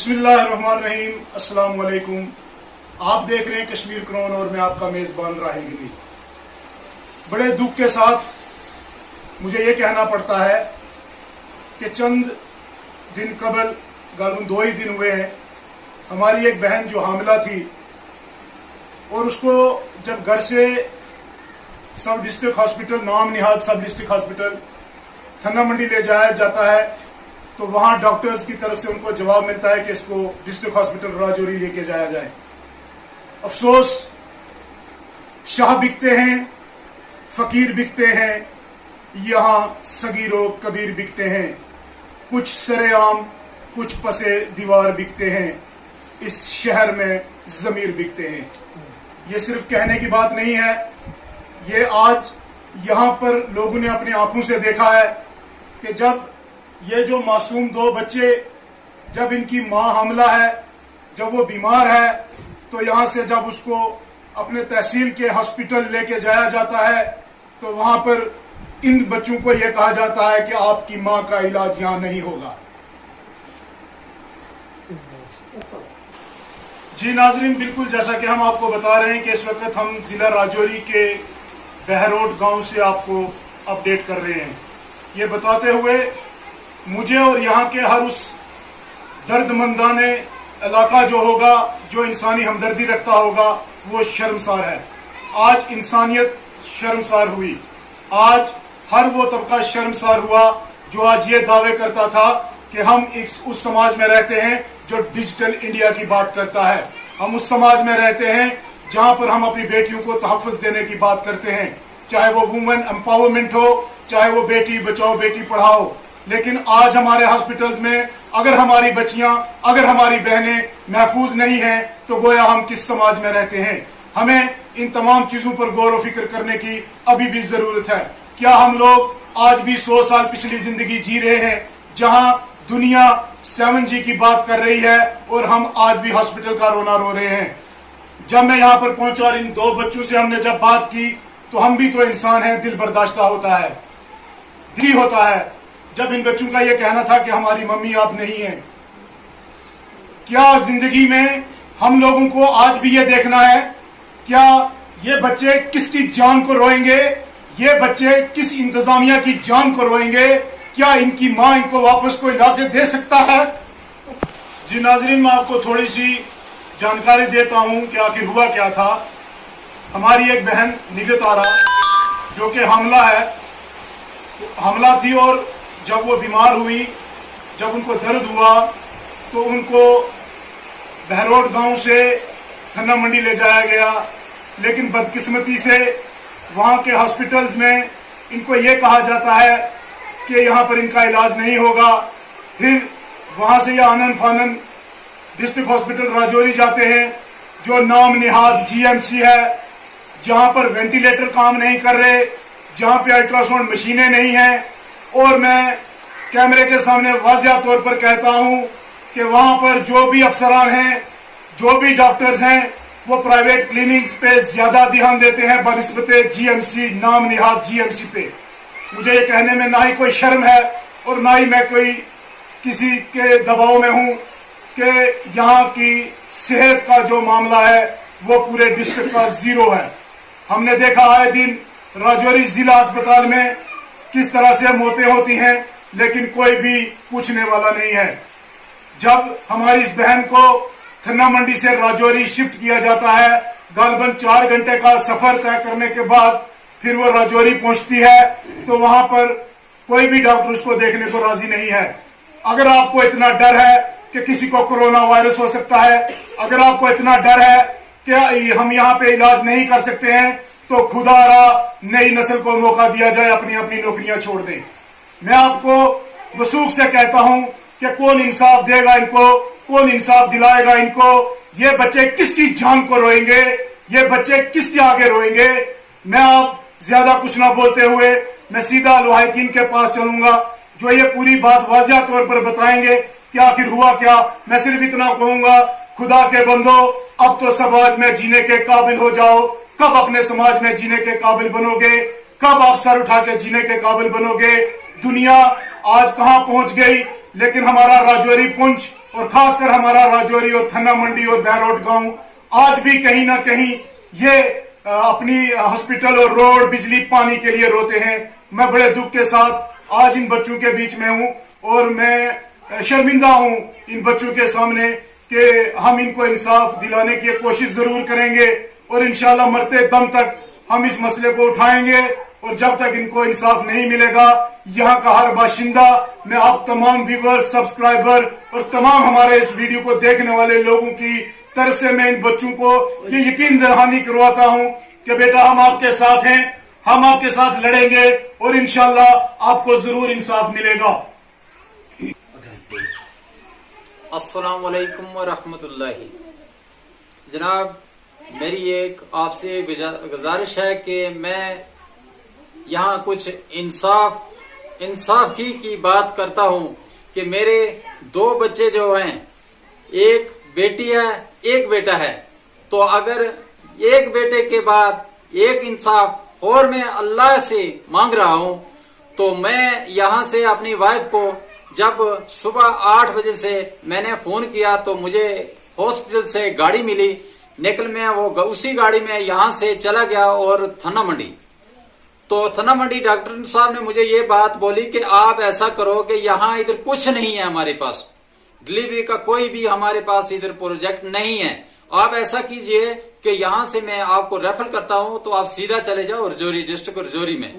बिस्मिल्लाहिर्रहमानिर्रहीम, अस्सलाम वालेकुम। आप देख रहे हैं कश्मीर क्राउन और मैं आपका मेज़बान राहिल गिली। बड़े दुख के साथ मुझे ये कहना पड़ता है कि चंद दिन कबल, गालिबन 2 ही दिन हुए हैं, हमारी एक बहन जो हामिला थी और उसको जब घर से सब डिस्ट्रिक्ट हॉस्पिटल, नाम निहाद सब डिस्ट्रिक्ट हॉस्पिटल थन्ना मंडी ले जाया जाता है तो वहां डॉक्टर्स की तरफ से उनको जवाब मिलता है कि इसको डिस्ट्रिक्ट हॉस्पिटल राजौरी लेके जाया जाए। अफसोस, शाह बिकते हैं, फकीर बिकते हैं, यहाँ सगीरो कबीर बिकते हैं। कुछ सरेआम, कुछ पसे दीवार बिकते हैं। इस शहर में जमीर बिकते हैं। ये सिर्फ कहने की बात नहीं है, ये आज यहाँ पर लोगों ने अपनी आंखों से देखा है कि जब ये जो मासूम 2 बच्चे, जब इनकी माँ हामिला है, जब वो बीमार है, तो यहाँ से जब उसको अपने तहसील के हॉस्पिटल लेके जाया जाता है तो वहां पर इन बच्चों को यह कहा जाता है कि आपकी माँ का इलाज यहाँ नहीं होगा। जी नाजरीन, बिल्कुल जैसा कि हम आपको बता रहे हैं कि इस वक्त हम जिला राजौरी के बहरोड गांव से आपको अपडेट कर रहे हैं। ये बताते हुए मुझे और यहाँ के हर उस दर्दमंदाने इलाका जो होगा, जो इंसानी हमदर्दी रखता होगा, वो शर्मसार है। आज इंसानियत शर्मसार हुई। आज हर वो तबका शर्मसार हुआ जो आज ये दावे करता था कि हम उस समाज में रहते हैं जो डिजिटल इंडिया की बात करता है। हम उस समाज में रहते हैं जहां पर हम अपनी बेटियों को तहफ़्फ़ुज़ देने की बात करते हैं, चाहे वो वुमेन एम्पावरमेंट हो, चाहे वो बेटी बचाओ बेटी पढ़ाओ। लेकिन आज हमारे हॉस्पिटल्स में अगर हमारी बच्चियां, अगर हमारी बहनें महफूज नहीं हैं तो गोया हम किस समाज में रहते हैं। हमें इन तमाम चीजों पर गौर व फिक्र करने की अभी भी जरूरत है। क्या हम लोग आज भी 100 साल पिछली जिंदगी जी रहे हैं जहां दुनिया 7G की बात कर रही है और हम आज भी हॉस्पिटल का रोना रो रहे हैं। जब मैं यहाँ पर पहुंचा और इन 2 बच्चों से हमने जब बात की तो हम भी तो इंसान हैं, दिल बर्दाश्ता होता है, दिल होता है। जब इन बच्चों का यह कहना था कि हमारी मम्मी आप नहीं है, क्या जिंदगी में हम लोगों को आज भी ये देखना है क्या ये बच्चे किसकी जान को रोएंगे, ये बच्चे किस इंतजामिया की जान को रोएंगे, क्या इनकी मां इनको वापस कोई लाके दे सकता है। जी नाजरीन, मैं आपको थोड़ी सी जानकारी देता हूं कि आखिर हुआ क्या था। हमारी एक बहन निगत आरा जो कि हमला थी और जब वो बीमार हुई, जब उनको दर्द हुआ तो उनको बहरोड गांव से थन्ना मंडी ले जाया गया। लेकिन बदकिस्मती से वहां के हॉस्पिटल्स में इनको ये कहा जाता है कि यहाँ पर इनका इलाज नहीं होगा। फिर वहां से ये आनन फानन डिस्ट्रिक्ट हॉस्पिटल राजौरी जाते हैं जो नाम निहाद GMC है, जहां पर वेंटिलेटर काम नहीं कर रहे, जहां पे अल्ट्रासाउंड मशीनें नहीं हैं। और मैं कैमरे के सामने वाज़िया तौर पर कहता हूं कि वहां पर जो भी अफसरान हैं, जो भी डॉक्टर्स हैं, वो प्राइवेट क्लिनिक्स पे ज्यादा ध्यान देते हैं बनिस्बते GMC, नाम निहाद GMC पे। मुझे ये कहने में ना ही कोई शर्म है और ना ही मैं कोई किसी के दबाव में हूं कि यहाँ की सेहत का जो मामला है वो पूरे डिस्ट्रिक्ट का 0 है। हमने देखा आए दिन राजौरी जिला अस्पताल में किस तरह से मौतें होती हैं, लेकिन कोई भी पूछने वाला नहीं है। जब हमारी इस बहन को थन्ना मंडी से राजौरी शिफ्ट किया जाता है, गालिबन 4 घंटे का सफर तय करने के बाद फिर वो राजौरी पहुंचती है तो वहां पर कोई भी डॉक्टर उसको देखने को राजी नहीं है। अगर आपको इतना डर है कि किसी को कोरोना वायरस हो सकता है, अगर आपको इतना डर है कि हम यहाँ पे इलाज नहीं कर सकते हैं, तो खुदारा नई नस्ल को मौका दिया जाए, अपनी अपनी नौकरियां छोड़ दें। मैं आपको वसूख से कहता हूं कि कौन इंसाफ देगा इनको, कौन इंसाफ दिलाएगा इनको। ये बच्चे किसकी जान को रोएंगे, ये बच्चे किसके आगे रोएंगे। मैं आप ज्यादा कुछ ना बोलते हुए मैं सीधा लुहाइकीन के पास चलूंगा जो ये पूरी बात वाज़िया तौर पर बताएंगे कि आखिर हुआ क्या। मैं सिर्फ इतना कहूंगा, खुदा के बंदो, अब तो समाज में जीने के काबिल हो जाओ। कब अपने समाज में जीने के काबिल बनोगे, कब आप सर उठा के जीने के काबिल बनोगे। दुनिया आज कहां पहुंच गई, लेकिन हमारा राजौरी पुंछ और खासकर हमारा राजौरी और थन्ना मंडी और बहरोड गांव आज भी कहीं ना कहीं ये अपनी हॉस्पिटल और रोड, बिजली, पानी के लिए रोते हैं। मैं बड़े दुख के साथ आज इन बच्चों के बीच में हूं और मैं शर्मिंदा हूं इन बच्चों के सामने कि हम इनको इंसाफ दिलाने की कोशिश जरूर करेंगे और इंशाल्लाह मरते दम तक हम इस मसले को उठाएंगे। और जब तक इनको इंसाफ नहीं मिलेगा, यहाँ का हर बाशिंदा, मैं आप तमाम व्यूअर, सब्सक्राइबर और तमाम हमारे इस वीडियो को देखने वाले लोगों की तरफ से मैं इन बच्चों को ये यकीन दहानी करवाता हूँ कि बेटा हम आपके साथ हैं, हम आपके साथ लड़ेंगे और इंशाल्लाह आपको जरूर इंसाफ मिलेगा। अस्सलाम वालेकुम व रहमतुल्लाहि। जनाब, मेरी एक आपसे गुजारिश है कि मैं यहाँ कुछ इंसाफ की बात करता हूँ कि मेरे दो बच्चे जो हैं, एक बेटी है एक बेटा है, तो अगर एक बेटे के बाद एक इंसाफ और मैं अल्लाह से मांग रहा हूँ, तो मैं यहाँ से अपनी वाइफ को जब सुबह 8 बजे से मैंने फोन किया तो मुझे हॉस्पिटल से गाड़ी मिली, निकल में वो उसी गाड़ी में यहाँ से चला गया और थन्ना मंडी। तो थन्ना मंडी डॉक्टर साहब ने मुझे ये बात बोली कि आप ऐसा करो कि यहाँ इधर कुछ नहीं है, हमारे पास डिलीवरी का कोई भी हमारे पास इधर प्रोजेक्ट नहीं है, आप ऐसा कीजिए कि यहाँ से मैं आपको रेफर करता हूँ तो आप सीधा चले जाओ रजौरी, डिस्ट्रिक्ट रजौरी में।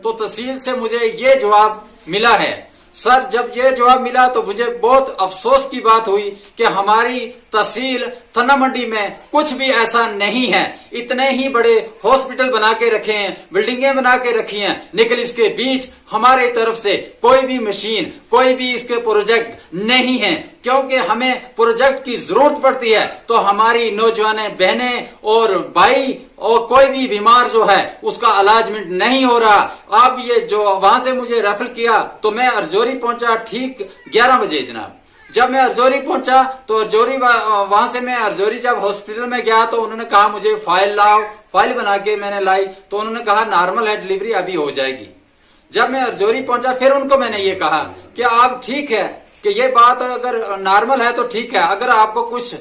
तो तहसील से मुझे ये जवाब मिला है। सर, जब ये जवाब मिला तो मुझे बहुत अफसोस की बात हुई कि हमारी तहसील थन्ना मंडी में कुछ भी ऐसा नहीं है। इतने ही बड़े हॉस्पिटल बना के रखे हैं, बिल्डिंगें बना के रखी हैं, लेकिन इसके बीच हमारे तरफ से कोई भी मशीन, कोई भी इसके प्रोजेक्ट नहीं है। क्योंकि हमें प्रोजेक्ट की जरूरत पड़ती है तो हमारी नौजवान बहनें और भाई और कोई भी बीमार जो है उसका अलाजमेंट नहीं हो रहा। अब ये जो वहां से मुझे रेफर किया तो मैं रजौरी पहुंचा ठीक 11 बजे। जनाब, जब मैं रजौरी पहुंचा तो रजौरी वहां से मैं रजौरी जब हॉस्पिटल में गया तो उन्होंने कहा मुझे फाइल लाओ, फाइल बना के मैंने लाई तो उन्होंने कहा नॉर्मल है, डिलीवरी अभी हो जाएगी। जब मैं रजौरी पहुंचा फिर उनको मैंने ये कहा कि आप ठीक है कि ये बात अगर नॉर्मल है तो ठीक है, अगर आपको कुछ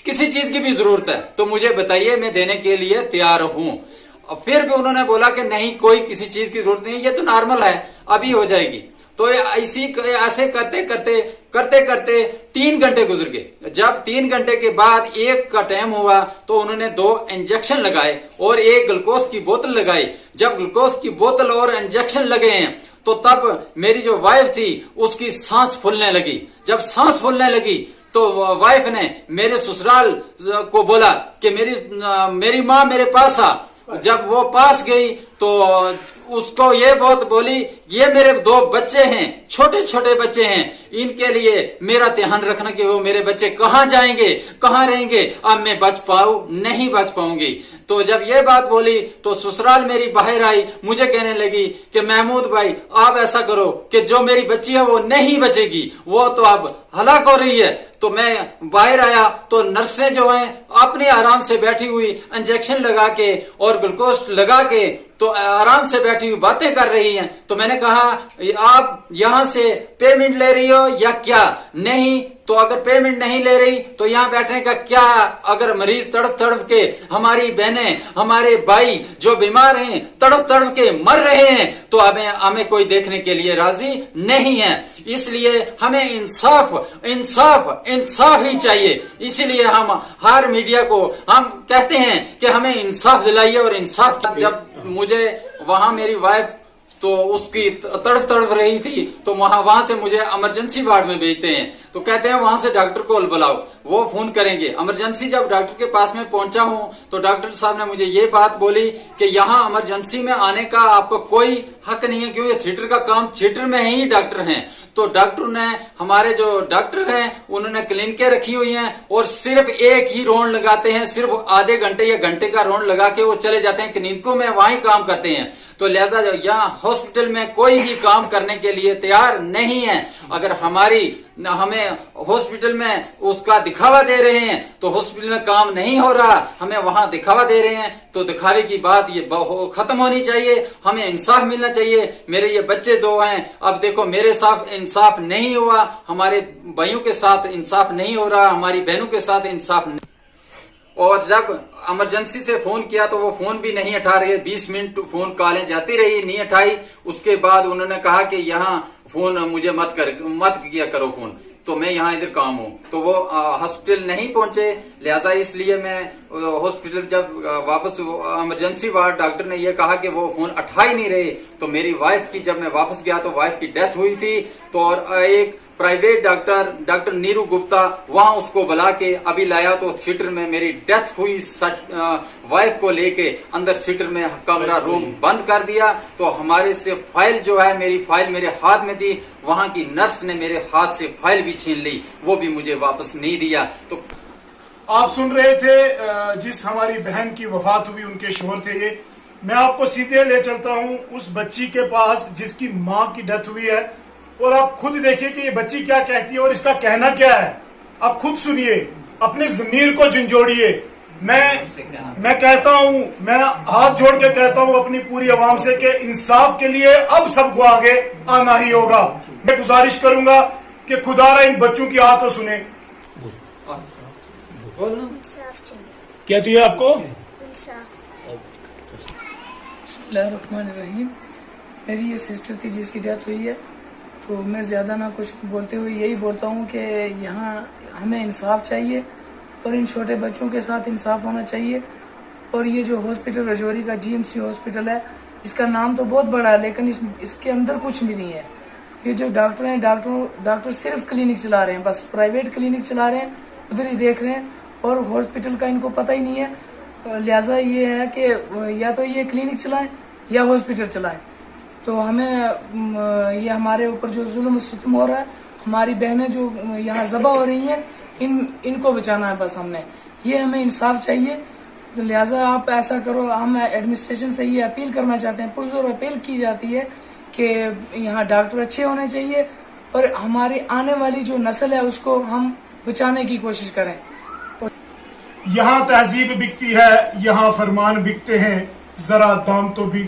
किसी चीज की भी जरूरत है तो मुझे बताइए, मैं देने के लिए तैयार हूं। फिर भी उन्होंने बोला कि नहीं, कोई किसी चीज की जरूरत नहीं, ये तो नॉर्मल है, अभी हो जाएगी। तो ऐसे करते करते 3 घंटे गुजर गए। जब 3 घंटे के बाद 1 का टाइम हुआ तो उन्होंने 2 इंजेक्शन लगाए और 1 ग्लूकोज की बोतल लगाई। जब ग्लूकोज की बोतल और इंजेक्शन लगे हैं तो तब मेरी जो वाइफ थी उसकी सांस फूलने लगी। जब सांस फूलने लगी तो वाइफ ने मेरे ससुराल को बोला कि मेरी माँ मेरे पास आ। जब वो पास गई तो उसको ये बहुत बोली, ये मेरे 2 बच्चे हैं, छोटे छोटे बच्चे हैं, इनके लिए मेरा ध्यान रखना कि वो मेरे बच्चे कहाँ जाएंगे, कहाँ रहेंगे, अब मैं बच पाऊं नहीं बच पाऊंगी। तो जब ये बात बोली तो ससुराल मेरी बाहर आई, मुझे कहने लगी कि महमूद भाई आप ऐसा करो कि जो मेरी बच्ची है वो नहीं बचेगी, वो तो अब हलाक हो रही है। तो मैं बाहर आया तो नर्सें जो हैं अपने आराम से बैठी हुई इंजेक्शन लगा के और ग्लूकोज लगा के तो आराम से बैठी हुई बातें कर रही हैं। तो मैंने कहा आप यहाँ से पेमेंट ले रही हो या क्या? नहीं, तो अगर पेमेंट नहीं ले रही तो यहाँ बैठने का क्या? अगर मरीज तड़प तड़प के, हमारी बहनें हमारे भाई जो बीमार हैं तड़प तड़प के मर रहे हैं तो हमें कोई देखने के लिए राजी नहीं है। इसलिए हमें इंसाफ ही चाहिए। इसीलिए हम हर मीडिया को हम कहते हैं कि हमें इंसाफ दिलाइए और इंसाफ। जब मुझे वहां मेरी वाइफ तो उसकी तड़प तड़प रही थी तो वहां से मुझे इमरजेंसी वार्ड में भेजते हैं, तो कहते हैं वहां से डॉक्टर को बुलाओ, वो फोन करेंगे। इमरजेंसी जब डॉक्टर के पास में पहुंचा हूं तो डॉक्टर साहब ने मुझे ये बात बोली कि यहाँ इमरजेंसी में आने का आपको कोई हक नहीं है, क्योंकि थिएटर का काम थिएटर में ही डॉक्टर हैं। तो डॉक्टर ने, हमारे जो डॉक्टर हैं उन्होंने क्लिनिकें रखी हुई हैं और सिर्फ एक ही राउंड लगाते हैं, सिर्फ आधे घंटे या घंटे का राउंड लगा के वो चले जाते हैं क्लिनिकों में, वहीं काम करते हैं। तो लिहाजा यहाँ हॉस्पिटल में कोई भी काम करने के लिए तैयार नहीं है। अगर हमारी हमें हॉस्पिटल में उसका दिखावा दे रहे हैं, तो हॉस्पिटल में काम नहीं हो रहा, हमें वहां दिखावा दे रहे हैं, तो दिखावे की बात ये खत्म होनी चाहिए। हमें इंसाफ मिलना चाहिए। मेरे ये बच्चे 2 हैं, अब देखो मेरे साथ इंसाफ नहीं हुआ, हमारे भाइयों के साथ इंसाफ नहीं हो रहा, हमारी बहनों के साथ इंसाफ नहीं। और जब इमरजेंसी से फोन किया तो वो फोन भी नहीं उठा रहे, 20 मिनट फोन कॉलें जाती रही, नहीं उठाई। उसके बाद उन्होंने कहा कि यहाँ फोन मुझे मत किया करो फोन, तो मैं यहाँ इधर काम हूँ। तो वो हॉस्पिटल नहीं पहुंचे, लिहाजा इसलिए मैं हॉस्पिटल जब वापस इमरजेंसी वार्ड डॉक्टर ने ये कहा कि वो फोन उठा ही नहीं रहे, तो मेरी वाइफ की जब मैं वापस गया तो वाइफ की डेथ हुई थी। तो और एक प्राइवेट डॉक्टर नीरू गुप्ता वहां उसको बुला के अभी लाया, तो थिएटर में मेरी डेथ हुई। वाइफ को लेके अंदर थिएटर में कमरा रूम बंद कर दिया। तो हमारे से फाइल जो है, मेरी फाइल मेरे हाथ में थी, वहां की नर्स ने मेरे हाथ से फाइल भी छीन ली, वो भी मुझे वापस नहीं दिया। तो आप सुन रहे थे जिस हमारी बहन की वफात हुई, उनके शोहर थे ये। मैं आपको सीधे ले चलता हूं उस बच्ची के पास जिसकी मां की डेथ हुई है, और आप खुद देखिए कि ये बच्ची क्या कहती है और इसका कहना क्या है। आप खुद सुनिए, अपने ज़मीर को झंझोड़िए। मैं कहता हूं, मैं हाथ जोड़ के कहता हूं अपनी पूरी आवाम से कि इंसाफ के लिए अब सबको आगे आना ही होगा। मैं गुजारिश करूंगा कि खुदारा इन बच्चों की आह तो सुने। क्या चाहिए आपको? बिस्मिल्लाहिर्रहमानिर्रहीम। मेरी ये सिस्टर थी जिसकी डेथ हुई है, तो मैं ज़्यादा ना कुछ बोलते हुए यही बोलता हूँ कि यहाँ हमें इंसाफ चाहिए और इन छोटे बच्चों के साथ इंसाफ होना चाहिए। और ये जो हॉस्पिटल रजौरी का GMC हॉस्पिटल है, इसका नाम तो बहुत बड़ा है, लेकिन इसके अंदर कुछ भी नहीं है। ये जो डॉक्टर हैं, डॉक्टर सिर्फ क्लिनिक चला रहे हैं, बस प्राइवेट क्लिनिक चला रहे हैं, उधर ही देख रहे हैं, और हॉस्पिटल का इनको पता ही नहीं है। लिहाजा ये है कि या तो ये क्लिनिक चलाएं या हॉस्पिटल चलाएं। तो हमें ये हमारे ऊपर जो जुल्म सितम हो रहा है, हमारी बहनें जो यहाँ ज़बा हो रही हैं, इनको बचाना है बस हमने। ये हमें इंसाफ चाहिए। तो लिहाजा आप ऐसा करो, हम एडमिनिस्ट्रेशन से ये अपील करना चाहते हैं, पुरजोर अपील की जाती है कि यहाँ डॉक्टर अच्छे होने चाहिए और हमारी आने वाली जो नस्ल है उसको हम बचाने की कोशिश करें। यहाँ तहजीब बिकती है, यहाँ फरमान बिकते हैं, जरा दाम तो भी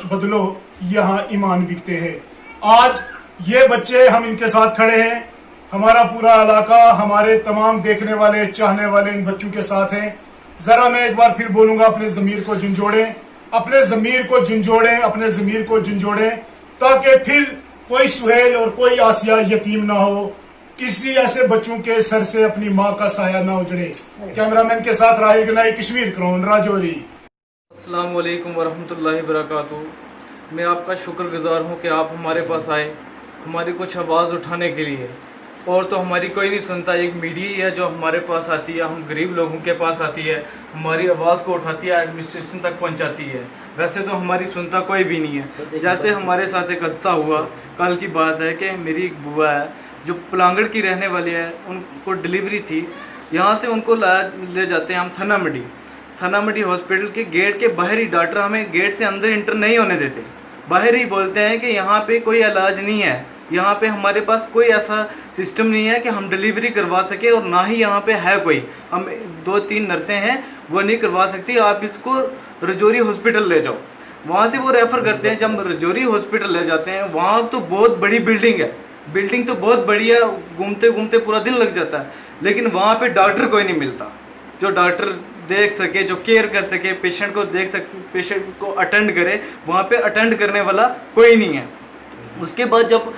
बदलो, यहाँ ईमान बिकते हैं। आज ये बच्चे, हम इनके साथ खड़े हैं, हमारा पूरा इलाका, हमारे तमाम देखने वाले चाहने वाले इन बच्चों के साथ हैं। जरा मैं एक बार फिर बोलूंगा, अपने ज़मीर को झंझोड़ें, अपने ज़मीर को झंझोड़ें, अपने ज़मीर को झंझोड़ें, ताकि फिर कोई सुहेल और कोई आसिया यतीम ना हो, किसी ऐसे बच्चों के सर से अपनी माँ का साया ना उजड़े। कैमरामैन के साथ राहिल गनाई, कश्मीर क्राउन, राजौरी। अस्सलाम वालेकुम वरहमतुल्लाहि वबरकातुहू। मैं आपका शुक्रगुजार हूँ कि आप हमारे पास आए, हमारी कुछ आवाज़ उठाने के लिए। और तो हमारी कोई नहीं सुनता, एक मीडिया ही है जो हमारे पास आती है, हम गरीब लोगों के पास आती है, हमारी आवाज़ को उठाती है, एडमिनिस्ट्रेशन तक पहुंचाती है। वैसे तो हमारी सुनता कोई भी नहीं है। जैसे हमारे साथ एक हादसा हुआ, कल की बात है कि मेरी एक बुआ है जो पलांगड़ की रहने वाली है, उनको डिलीवरी थी, यहाँ से उनको ले जाते हैं हम थाना मंडी हॉस्पिटल के गेट के बाहर ही। डॉक्टर हमें गेट से अंदर इंटर नहीं होने देते, बाहर ही बोलते हैं कि यहाँ पे कोई इलाज नहीं है, यहाँ पे हमारे पास कोई ऐसा सिस्टम नहीं है कि हम डिलीवरी करवा सके, और ना ही यहाँ पे है कोई। हम 2-3 नर्सें हैं, वो नहीं करवा सकती, आप इसको रजौरी हॉस्पिटल ले जाओ। वहाँ से वो रेफ़र करते हैं। जब रजौरी हॉस्पिटल ले जाते हैं, वहाँ तो बहुत बड़ी बिल्डिंग है, बिल्डिंग तो बहुत बड़ी है, घूमते घूमते पूरा दिन लग जाता है, लेकिन वहाँ पे डॉक्टर कोई नहीं मिलता जो डॉक्टर देख सके, जो केयर कर सके, पेशेंट को देख सके, पेशेंट को अटेंड करे। वहाँ पे अटेंड करने वाला कोई नहीं है। उसके बाद जब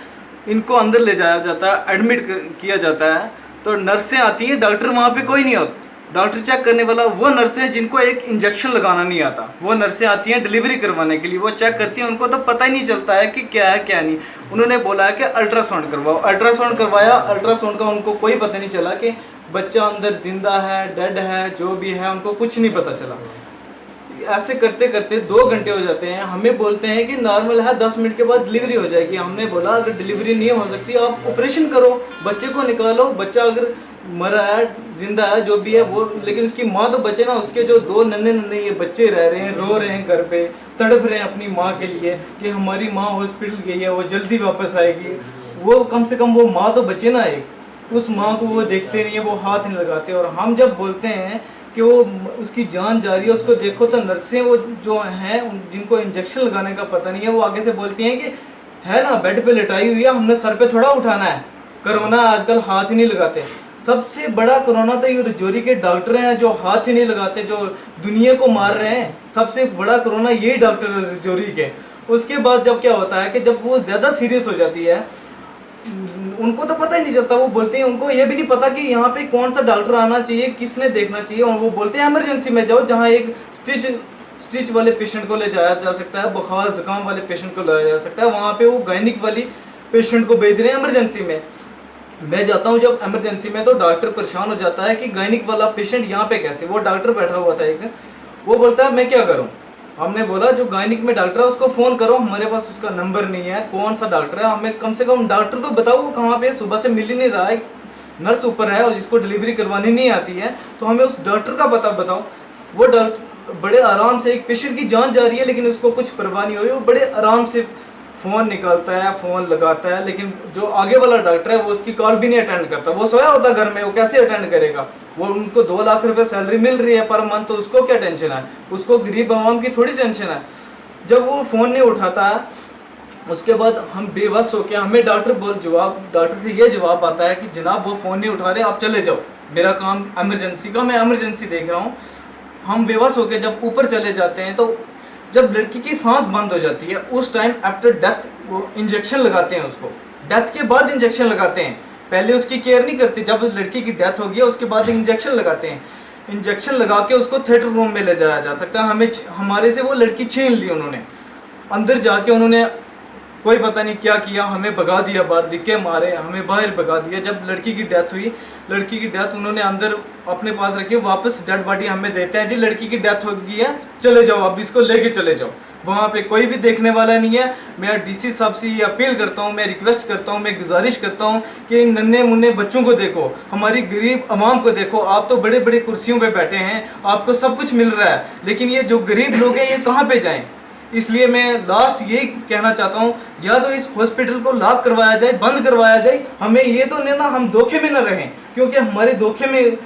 इनको अंदर ले जाया जाता है, एडमिट किया जाता है, तो नर्सें आती हैं, डॉक्टर वहाँ पे कोई नहीं होता। डॉक्टर चेक करने वाला वो नर्सें जिनको एक इंजेक्शन लगाना नहीं आता, वो नर्सें आती हैं डिलीवरी करवाने के लिए। वो चेक करती हैं, उनको तो पता ही नहीं चलता है कि क्या है क्या नहीं। उन्होंने बोला है कि अल्ट्रासाउंड करवाओ, अल्ट्रासाउंड करवाया, अल्ट्रासाउंड का उनको कोई पता नहीं चला कि बच्चा अंदर जिंदा है, डेड है, जो भी है, उनको कुछ नहीं पता चला। ऐसे करते करते 2 घंटे हो जाते हैं। हमें बोलते हैं कि नॉर्मल है, 10 मिनट के बाद डिलीवरी हो जाएगी। हमने बोला अगर डिलीवरी नहीं हो सकती आप ऑपरेशन करो, बच्चे को निकालो। बच्चा अगर मरा है, जिंदा है, जो भी है वो, लेकिन उसकी माँ तो बचे ना। उसके जो 2 नन्हे ये बच्चे रह रहे हैं, रो रहे हैं घर पे, तड़प रहे हैं अपनी माँ के लिए कि हमारी माँ हॉस्पिटल गई है, वो जल्दी वापस आएगी। वो कम से कम वो माँ तो बचे ना, एक उस माँ को वो देखते नहीं है, वो हाथ नहीं लगाते। और हम जब बोलते हैं कि वो उसकी जान जा रही है, उसको देखो, तो नर्सें वो जो हैं जिनको इंजेक्शन लगाने का पता नहीं है, वो आगे से बोलती हैं कि है ना बेड पे लिटाई हुई है, हमने सर पे थोड़ा उठाना है, कोरोना आजकल हाथ ही नहीं लगाते। सबसे बड़ा कोरोना तो ये रजौरी के डॉक्टर हैं जो हाथ ही नहीं लगाते, जो दुनिया को मार रहे हैं। सबसे बड़ा कोरोना यही डॉक्टर है रजौरी के। उसके बाद जब क्या होता है कि जब वो ज़्यादा सीरियस हो जाती है, उनको तो पता ही नहीं चलता, वो बोलते हैं, उनको ये भी नहीं पता कि यहाँ पे कौन सा डॉक्टर आना चाहिए, किसने देखना चाहिए, और वो बोलते हैं इमरजेंसी में जाओ, जहाँ एक स्टिच वाले पेशेंट को ले जाया जा सकता है, बुखार जुकाम वाले पेशेंट को लाया जा सकता है, वहाँ पे वो गायनिक वाली पेशेंट को भेज रहे हैं इमरजेंसी में। मैं जाता हूँ जब इमरजेंसी में, तो डॉक्टर परेशान हो जाता है कि गायनिक वाला पेशेंट यहाँ पे कैसे। वो डॉक्टर बैठा हुआ था एक, वो बोलता है मैं क्या करूँ। हमने बोला जो गायनिक में डॉक्टर है उसको फ़ोन करो, हमारे पास उसका नंबर नहीं है, कौन सा डॉक्टर है, हमें कम से कम डॉक्टर तो बताओ वो कहाँ पे, सुबह से मिल ही नहीं रहा है, नर्स ऊपर है और जिसको डिलीवरी करवानी नहीं आती है, तो हमें उस डॉक्टर का पता बताओ। वो डॉक्टर बड़े आराम से, एक पेशेंट की जान जा रही है लेकिन उसको कुछ परवाह नहीं हुई, वो बड़े आराम से फ़ोन निकालता है, फ़ोन लगाता है, लेकिन जो आगे वाला डॉक्टर है वो उसकी कॉल भी नहीं अटेंड करता। वो सोया होता घर में, वो कैसे अटेंड करेगा। वो उनको 2 लाख रुपए सैलरी मिल रही है पर मंथ, तो उसको क्या टेंशन है, उसको गरीब आवाम की थोड़ी टेंशन है। जब वो फ़ोन नहीं उठाता है, उसके बाद हम बेबस होकर, हमें डॉक्टर से ये जवाब आता है कि जनाब वो फ़ोन नहीं उठा रहे, आप चले जाओ, मेरा काम इमरजेंसी का, मैं इमरजेंसी देख रहा हूँ। हम बेबस होकर जब ऊपर चले जाते हैं, तो जब लड़की की सांस बंद हो जाती है, उस टाइम आफ्टर डेथ वो इंजेक्शन लगाते हैं उसको, डेथ के बाद इंजेक्शन लगाते हैं, पहले उसकी केयर नहीं करते। जब लड़की की डेथ हो गई उसके बाद इंजेक्शन लगाते हैं, इंजेक्शन लगा के उसको थिएटर रूम में ले जाया जा सकता है। हमारे से वो लड़की छीन ली उन्होंने, अंदर जाके उन्होंने कोई पता नहीं क्या किया, हमें भगा दिया बाहर, धिक्के मारे, हमें बाहर भगा दिया। जब लड़की की डेथ हुई, लड़की की डेथ उन्होंने अंदर अपने पास रखी, वापस डेड बॉडी हमें देते हैं, जी लड़की की डेथ हो गई है, चले जाओ, अब इसको लेके चले जाओ। वहाँ पे कोई भी देखने वाला नहीं है। मैं डीसी साहब से ये अपील करता हूँ, मैं रिक्वेस्ट करता हूँ, मैं गुजारिश करता हूँ कि इन नन्हे मुन्ने बच्चों को देखो, हमारी गरीब आवाम को देखो। आप तो बड़े बड़े कुर्सियों पे बैठे हैं, आपको सब कुछ मिल रहा है, लेकिन ये जो गरीब लोग हैं ये कहाँ पे जाएं। इसलिए मैं लास्ट यही कहना चाहता हूँ, या तो इस हॉस्पिटल को लॉक करवाया जाए, बंद करवाया जाए। हमें ये तो नहीं ना, हम धोखे में न रहें, क्योंकि हमारे धोखे में,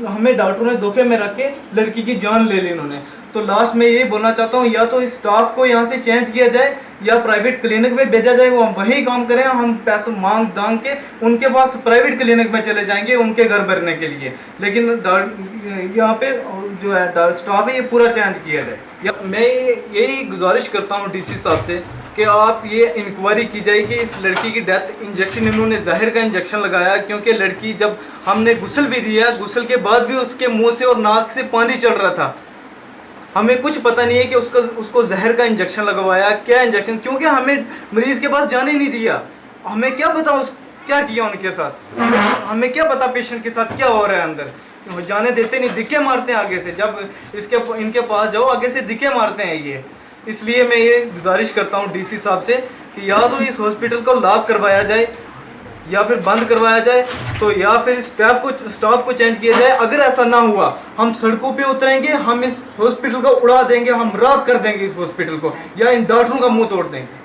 हमें डॉक्टरों ने धोखे में रख के लड़की की जान ले ली उन्होंने। तो लास्ट में यही बोलना चाहता हूँ, या तो इस स्टाफ को यहाँ से चेंज किया जाए या प्राइवेट क्लिनिक में भेजा जाए, वो वही काम करें। हम पैसे मांग दांग के उनके पास प्राइवेट क्लिनिक में चले जाएंगे उनके घर भरने के लिए, लेकिन यहाँ पे जो है स्टाफ है ये पूरा चेंज किया जाए। या मैं यही गुजारिश करता हूँ डीसी साहब से कि आप ये इंक्वायरी की जाए कि इस लड़की की डेथ, इंजेक्शन इन्होंने जहर का इंजेक्शन लगाया, क्योंकि लड़की जब हमने गुस्ल भी दिया, गुस्ल के बाद भी उसके मुंह से और नाक से पानी चल रहा था। हमें कुछ पता नहीं है कि उसको जहर का इंजेक्शन लगवाया, क्या इंजेक्शन, क्योंकि हमें मरीज के पास जाने नहीं दिया। हमें क्या पता क्या किया उनके साथ, हमें क्या पता पेशेंट के साथ क्या हो रहा है अंदर, जाने देते नहीं, धिक्के मारते हैं आगे से। जब इनके पास जाओ आगे से धिक्के मारते हैं ये। इसलिए मैं ये गुजारिश करता हूँ डीसी साहब से कि या तो इस हॉस्पिटल को लॉक करवाया जाए या फिर बंद करवाया जाए, तो या फिर स्टाफ को चेंज किया जाए। अगर ऐसा ना हुआ हम सड़कों पे उतरेंगे, हम इस हॉस्पिटल को उड़ा देंगे, हम राख कर देंगे इस हॉस्पिटल को, या इन डॉक्टरों का मुंह तोड़ देंगे।